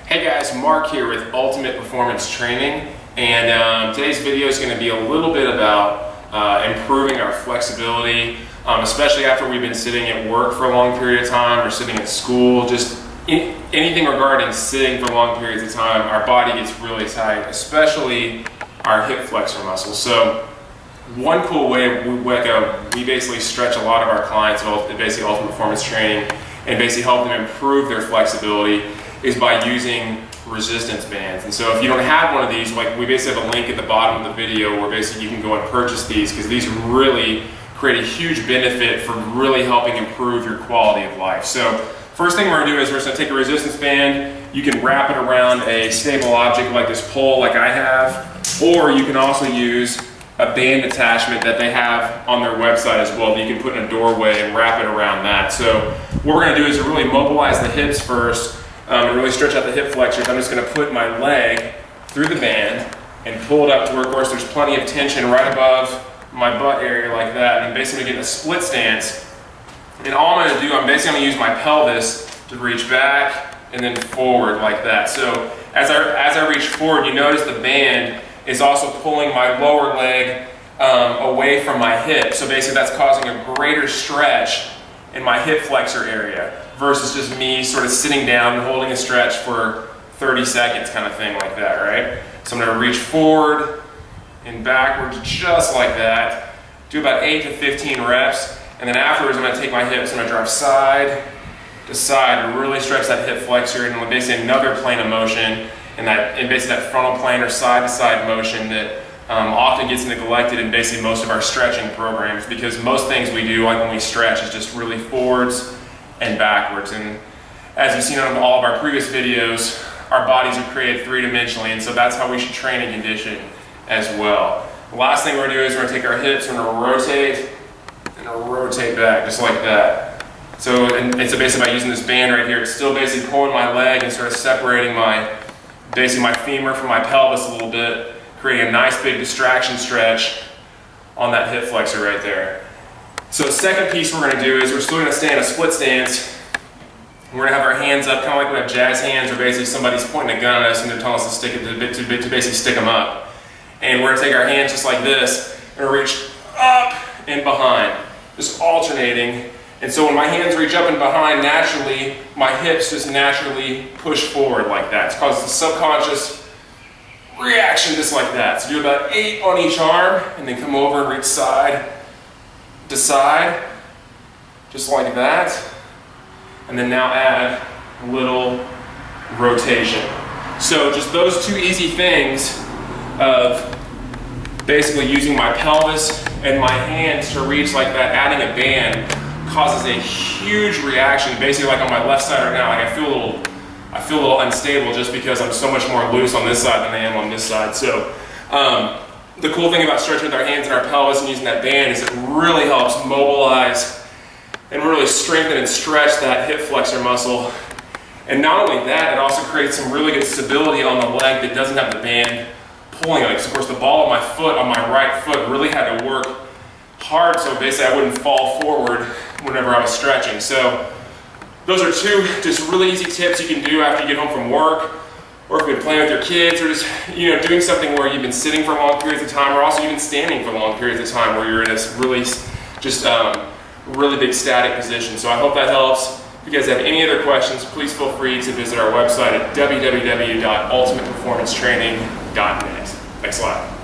Hey guys, Mark here with Ultimate Performance Training, and today's video is going to be a little bit about improving our flexibility, especially after we've been sitting at work for a long period of time or sitting at school. Just anything regarding sitting for long periods of time, our body gets really tight, especially our hip flexor muscles. So one cool way we basically stretch a lot of our clients with basically Ultimate Performance Training and basically help them improve their flexibility is by using resistance bands. And so if you don't have one of these, like, we basically have a link at the bottom of the video where basically you can go and purchase these, because these really create a huge benefit for really helping improve your quality of life. So first thing we're going to do is we're just going to take a resistance band. You can wrap it around a stable object like this pole like I have, or you can also use a band attachment that they have on their website as well that you can put in a doorway and wrap it around that. So what we're going to do is really mobilize the hips first, and really stretch out the hip flexors. I'm just going to put my leg through the band and pull it up to where, of course, there's plenty of tension right above my butt area like that. And I'm basically getting a split stance. And all I'm going to do, I'm basically going to use my pelvis to reach back and then forward like that. So as I reach forward, you notice the band is also pulling my lower leg away from my hip. So basically that's causing a greater stretch in my hip flexor area versus just me sort of sitting down and holding a stretch for 30 seconds kind of thing like that, right? So I'm going to reach forward and backwards just like that, do about 8 to 15 reps, and then afterwards I'm going to take my hips and I'm going to drive side to side and really stretch that hip flexor, and basically another plane of motion, and basically that frontal plane or side to side motion that often gets neglected in basically most of our stretching programs, because most things we do, like when we stretch, is just really forwards and backwards. And as you've seen on all of our previous videos, our bodies are created three-dimensionally, and so that's how we should train and condition as well. The last thing we're going to do is we're going to take our hips, we're going to rotate and rotate back just like that. So basically by using this band right here, it's still basically pulling my leg and sort of separating my femur from my pelvis a little bit, creating a nice big distraction stretch on that hip flexor right there. So the second piece we're going to do is we're still going to stay in a split stance. We're going to have our hands up, kind of like we have jazz hands, where basically somebody's pointing a gun at us and they're telling us to stick it to basically stick them up. And we're going to take our hands just like this and reach up and behind, just alternating. And so when my hands reach up and behind, naturally my hips just naturally push forward like that. It causes a subconscious reaction just like that. So do about 8 on each arm and then come over and reach side to side, just like that. And then now add a little rotation. So just those two easy things of basically using my pelvis and my hands to reach like that, adding a band, causes a huge reaction. Basically, like on my left side right now, like I feel a little unstable just because I'm so much more loose on this side than I am on this side. So the cool thing about stretching with our hands and our pelvis and using that band is it really helps mobilize and really strengthen and stretch that hip flexor muscle. And not only that, it also creates some really good stability on the leg that doesn't have the band pulling on it. Because of course the ball of my foot on my right foot really had to work hard, so basically I wouldn't fall forward whenever I was stretching. So those are two just really easy tips you can do after you get home from work, or if you've been playing with your kids, or just doing something where you've been sitting for long periods of time, or also even standing for long periods of time where you're in this really really big static position. So I hope that helps. If you guys have any other questions, please feel free to visit our website at www.ultimateperformancetraining.net. Thanks a lot.